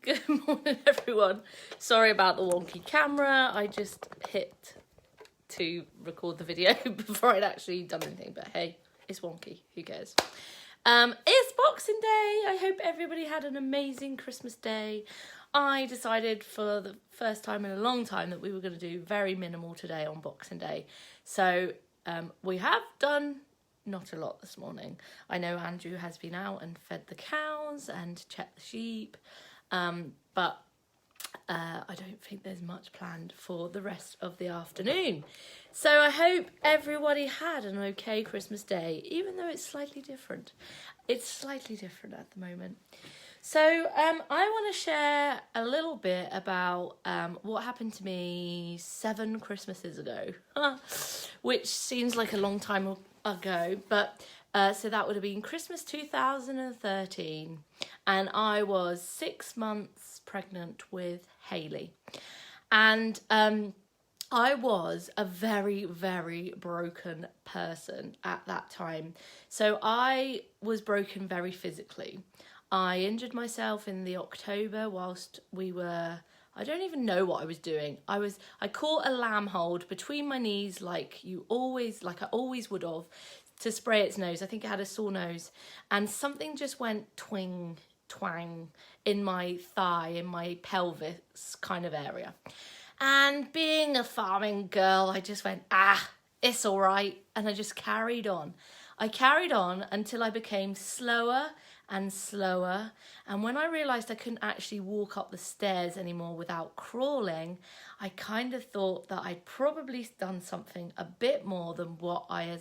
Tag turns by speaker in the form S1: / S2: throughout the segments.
S1: Good morning, everyone. Sorry about the wonky camera. I just hit to record the video before I'd actually done anything, but hey, it's wonky. Who cares? It's Boxing Day. I hope everybody had an amazing Christmas day. I decided for the first time in a long time that we were going to do very minimal today on Boxing Day. So we have done not a lot this morning. I know Andrew has been out and fed the cows and checked the sheep. But I don't think there's much planned for the rest of the afternoon. So I hope everybody had an okay Christmas day, even though it's slightly different. It's slightly different at the moment. So I want to share a little bit about what happened to me 7 Christmases ago, which seems like a long time ago, but so that would have been Christmas 2013, and I was 6 months pregnant with Hayley, and I was a very, very broken person at that time. So I was broken very physically. I injured myself in the October whilst we were, I don't even know what I was doing. I caught a lamb hold between my knees like I always would have, to spray its nose. I think it had a sore nose, and something just went twing, twang in my thigh, in my pelvis kind of area. And being a farming girl, I just went, it's all right. And I just carried on. I carried on until I became slower and slower. And when I realised I couldn't actually walk up the stairs anymore without crawling, I kind of thought that I'd probably done something a bit more than what I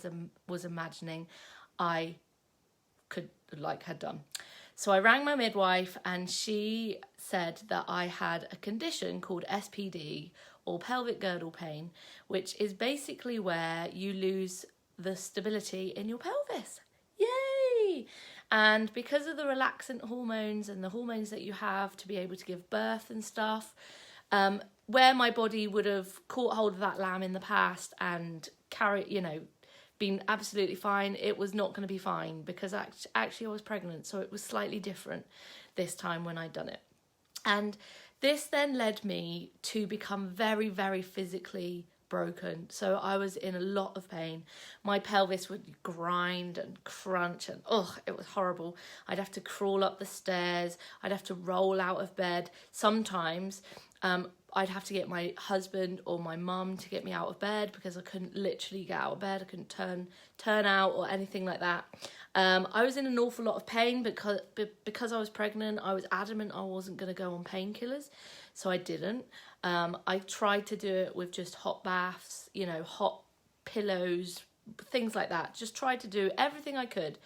S1: was imagining I had done. So I rang my midwife, and she said that I had a condition called SPD, or pelvic girdle pain, which is basically where you lose the stability in your pelvis. Yay! And because of the relaxant hormones and the hormones that you have to be able to give birth and stuff, where my body would have caught hold of that lamb in the past and been absolutely fine, it was not going to be fine, because actually I was pregnant, so it was slightly different this time when I'd done it. And this then led me to become very, very physically broken. So I was in a lot of pain. My pelvis would grind and crunch, and it was horrible. I'd have to crawl up the stairs. I'd have to roll out of bed. Sometimes I'd have to get my husband or my mum to get me out of bed, because I couldn't literally get out of bed. I couldn't turn out or anything like that. I was in an awful lot of pain because I was pregnant. I was adamant I wasn't going to go on painkillers, so I didn't. I tried to do it with just hot baths, hot pillows, things like that. Just tried to do everything I could.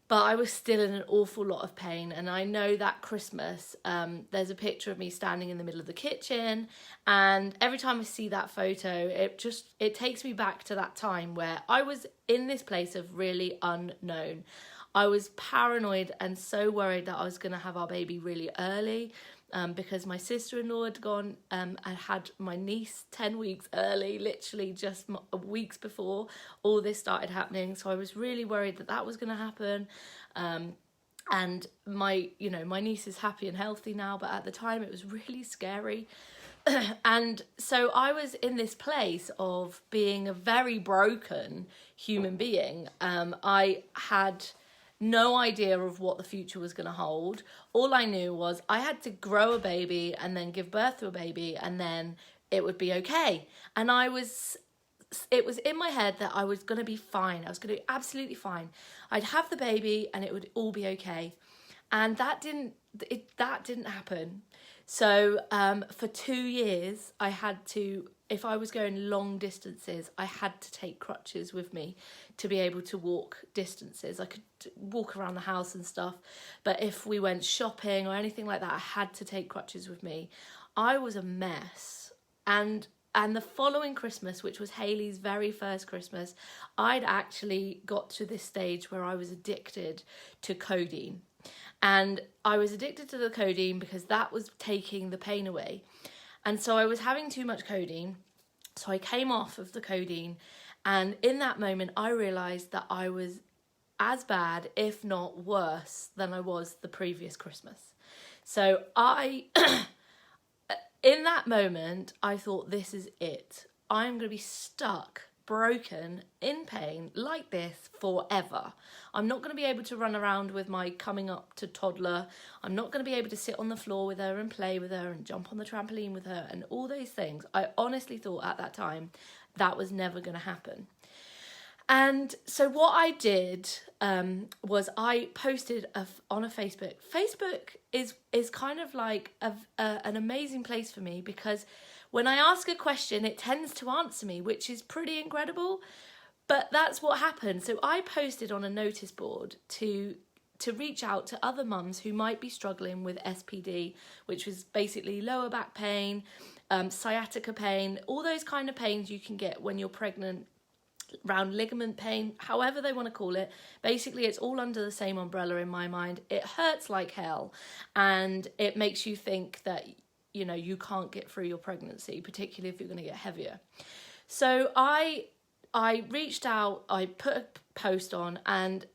S1: But I was still in an awful lot of pain. And I know that Christmas, there's a picture of me standing in the middle of the kitchen. And every time I see that photo, it takes me back to that time where I was in this place of really unknown. I was paranoid and so worried that I was going to have our baby really early. Because my sister-in-law had gone and had my niece 10 weeks early, literally just weeks before all this started happening. So I was really worried that was going to happen. And my niece is happy and healthy now, but at the time it was really scary. And so I was in this place of being a very broken human being. I had no idea of what the future was going to hold. All I knew was I had to grow a baby and then give birth to a baby, and then it would be okay. And it was in my head that I was going to be fine. I was going to be absolutely fine. I'd have the baby and it would all be okay. And that didn't happen. So for 2 years, I had to, if I was going long distances, I had to take crutches with me to be able to walk distances. I could walk around the house and stuff, but if we went shopping or anything like that, I had to take crutches with me. I was a mess. And the following Christmas, which was Hayley's very first Christmas, I'd actually got to this stage where I was addicted to codeine. And I was addicted to the codeine because that was taking the pain away. And so I was having too much codeine. So I came off of the codeine. And in that moment, I realised that I was as bad, if not worse, than I was the previous Christmas. So I, in that moment, I thought, this is it. I'm going to be stuck, broken, in pain like this forever. I'm not going to be able to run around with my coming up to toddler. I'm not going to be able to sit on the floor with her and play with her and jump on the trampoline with her and all those things. I honestly thought at that time that was never going to happen. And so what I did was I posted on a Facebook. Facebook is kind of like an amazing place for me, because when I ask a question, it tends to answer me, which is pretty incredible. But that's what happened. So I posted on a notice board to reach out to other mums who might be struggling with SPD, which was basically lower back pain, sciatica pain, all those kind of pains you can get when you're pregnant, round ligament pain, however they want to call it. Basically, it's all under the same umbrella in my mind. It hurts like hell, and it makes you think that, you know, you can't get through your pregnancy, particularly if you're going to get heavier. So I reached out, I put a post on, and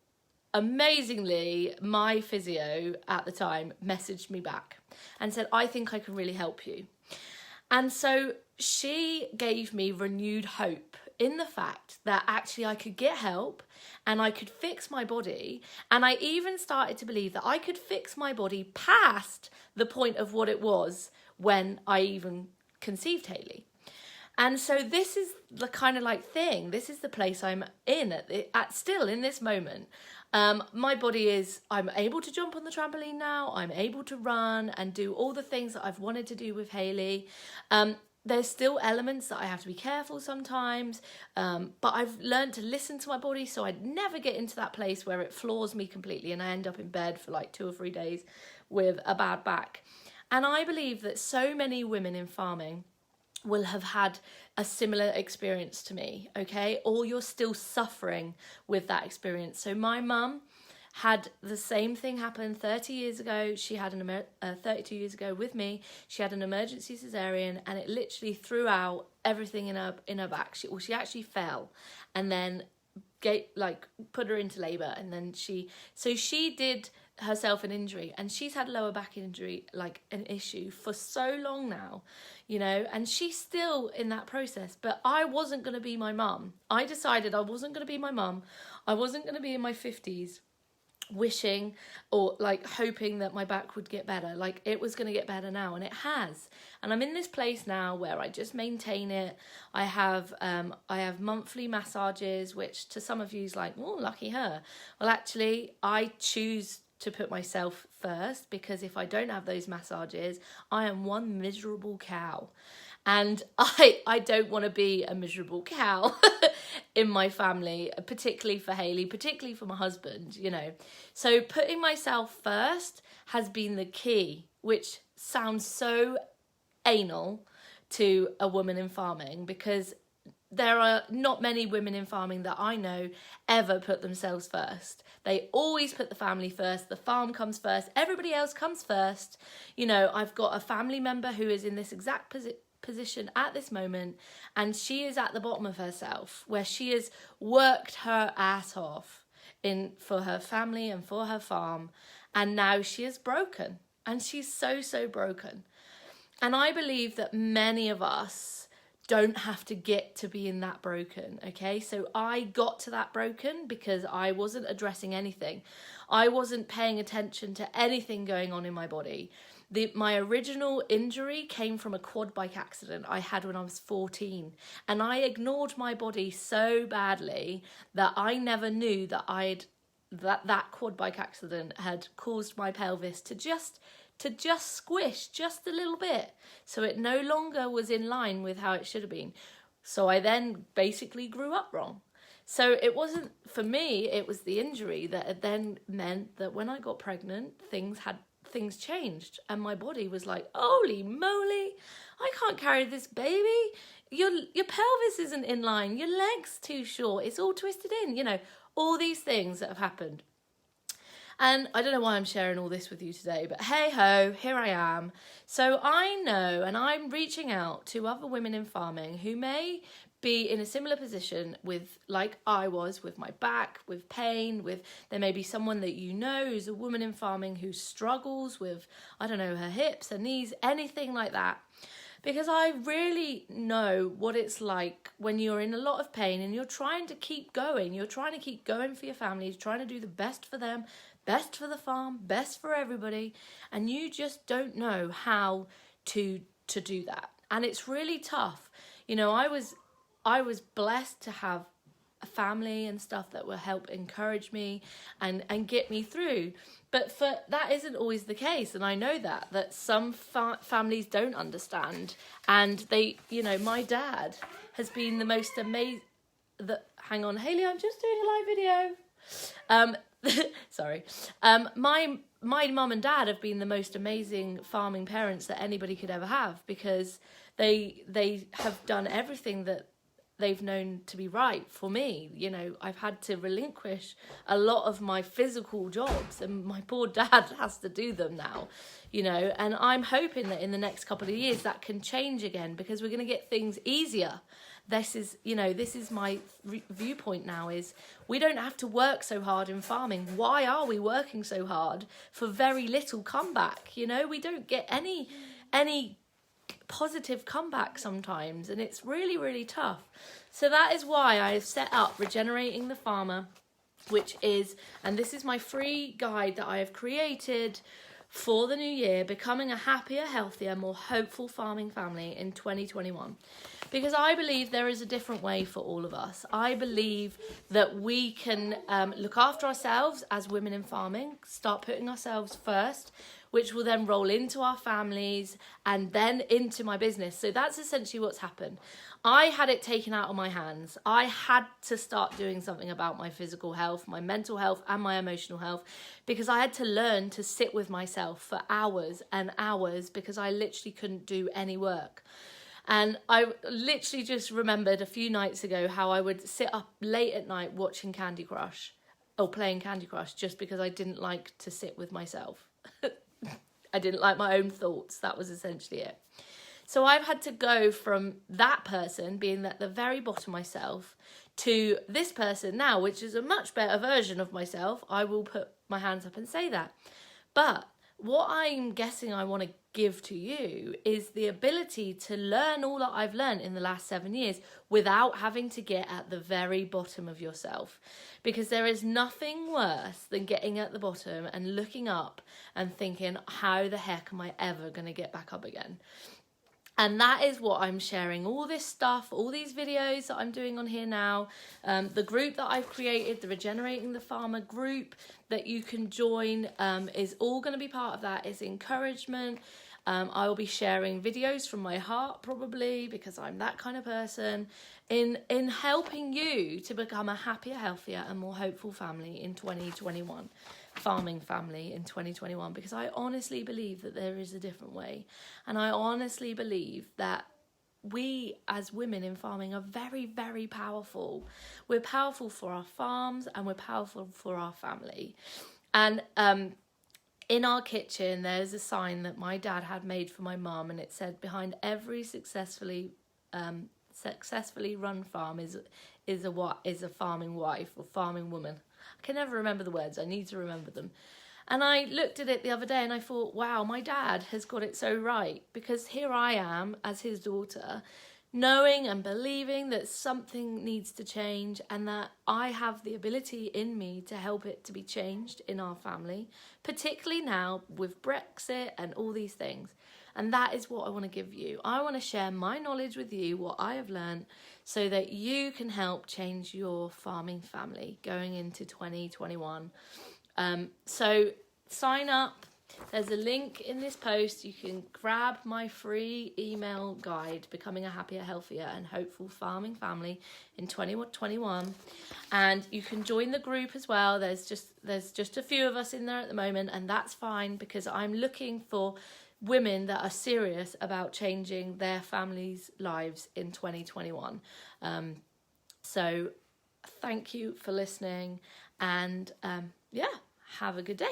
S1: amazingly, my physio at the time messaged me back and said, I think I can really help you. And so she gave me renewed hope in the fact that actually I could get help and I could fix my body. And I even started to believe that I could fix my body past the point of what it was when I even conceived Hayley. And so this is the kind of like thing, this is the place I'm in at still in this moment. My body is, I'm able to jump on the trampoline now. I'm able to run and do all the things that I've wanted to do with Hayley. There's still elements that I have to be careful sometimes, but I've learned to listen to my body, so I'd never get into that place where it floors me completely and I end up in bed for like 2 or 3 days with a bad back. And I believe that so many women in farming will have had a similar experience to me, okay? Or you're still suffering with that experience. So my mum had the same thing happen 30 years ago. She had 32 years ago with me. She had an emergency cesarean, and it literally threw out everything in her back. She actually fell, and then put her into labour, and then she did herself an injury, and she's had lower back injury, like an issue for so long now, you know, and she's still in that process. But I wasn't going to be my mum. I decided I wasn't going to be my mum. I wasn't going to be in my 50s wishing or like hoping that my back would get better. Like, it was going to get better now, and it has. And I'm in this place now where I just maintain it. I have monthly massages, which to some of you is like, oh, lucky her. Well, actually, I choose to put myself first, because if I don't have those massages, I am one miserable cow. And I don't want to be a miserable cow in my family, particularly for Hayley, particularly for my husband, you know. So putting myself first has been the key, which sounds so anal to a woman in farming, because there are not many women in farming that I know ever put themselves first. They always put the family first. The farm comes first. Everybody else comes first. You know, I've got a family member who is in this exact position at this moment, and she is at the bottom of herself, where she has worked her ass off for her family and for her farm, and now she is broken, and she's so broken. And I believe that many of us don't have to get to being that broken, okay? So I got to that broken because I wasn't addressing anything. I wasn't paying attention to anything going on in my body. My original injury came from a quad bike accident I had when I was 14. And I ignored my body so badly that I never knew that that quad bike accident had caused my pelvis to just squish just a little bit, so it no longer was in line with how it should have been. So I then basically grew up wrong. So it wasn't, for me, it was the injury that then meant that when I got pregnant, things changed, and my body was like, holy moly, I can't carry this baby. Your pelvis isn't in line, your leg's too short, it's all twisted in, you know, all these things that have happened. And I don't know why I'm sharing all this with you today, but hey ho, here I am. So I know, and I'm reaching out to other women in farming who may be in a similar position with, like I was, with my back, with pain, with, there may be someone that you know who's a woman in farming who struggles with, I don't know, her hips, her knees, anything like that. Because I really know what it's like when you're in a lot of pain and you're trying to keep going. You're trying to keep going for your family, you're trying to do the best for them, best for the farm, best for everybody, and you just don't know how to do that. And it's really tough. You know, I was blessed to have a family and stuff that will help encourage me and get me through. But that isn't always the case. And I know that some families don't understand. And they, you know, my dad has been the most amazing, hang on, Hayley, I'm just doing a live video. Sorry. My mum and dad have been the most amazing farming parents that anybody could ever have, because they have done everything that they've known to be right for me. You know, I've had to relinquish a lot of my physical jobs, and my poor dad has to do them now, you know, and I'm hoping that in the next couple of years that can change again, because we're going to get things easier. This is, you know, this is my viewpoint now, is we don't have to work so hard in farming. Why are we working so hard for very little comeback? You know, we don't get any positive comeback sometimes, and it's really, really tough. So that is why I have set up Regenerating the Farmer, which is, and this is my free guide that I have created for the new year, becoming a happier, healthier, more hopeful farming family in 2021. Because I believe there is a different way for all of us. I believe that we can look after ourselves as women in farming, start putting ourselves first, which will then roll into our families and then into my business. So that's essentially what's happened. I had it taken out of my hands. I had to start doing something about my physical health, my mental health, and my emotional health, because I had to learn to sit with myself for hours and hours, because I literally couldn't do any work. And I literally just remembered a few nights ago how I would sit up late at night watching Candy Crush, or playing Candy Crush, just because I didn't like to sit with myself. I didn't like my own thoughts. That was essentially it. So I've had to go from that person being at the very bottom of myself to this person now, which is a much better version of myself. I will put my hands up and say that. But what I'm guessing I want to give to you is the ability to learn all that I've learned in the last 7 years without having to get at the very bottom of yourself. Because there is nothing worse than getting at the bottom and looking up and thinking, how the heck am I ever going to get back up again? And that is what I'm sharing, all this stuff, all these videos that I'm doing on here now, the group that I've created, the Regenerating the Farmer group that you can join, is all going to be part of that. It's encouragement. I will be sharing videos from my heart, probably, because I'm that kind of person, in helping you to become a happier, healthier and more hopeful family in 2021. Farming family in 2021, because I honestly believe that there is a different way, and I honestly believe that we as women in farming are very, very powerful. We're powerful for our farms and we're powerful for our family. And in our kitchen there's a sign that my dad had made for my mum, and it said, behind every successfully run farm is a farming wife or farming woman. I can never remember the words. I need to remember them. And I looked at it the other day and I thought, wow, my dad has got it so right, because here I am as his daughter, knowing and believing that something needs to change, and that I have the ability in me to help it to be changed in our family, particularly now with Brexit and all these things. And that is what I want to give you. I want to share my knowledge with you, what I have learned, so that you can help change your farming family going into 2021. So sign up. There's a link in this post. You can grab my free email guide, Becoming a Happier, Healthier and Hopeful Farming Family in 2021. And you can join the group as well. There's just a few of us in there at the moment, and that's fine, because I'm looking for women that are serious about changing their families' lives in 2021. So thank you for listening, and have a good day.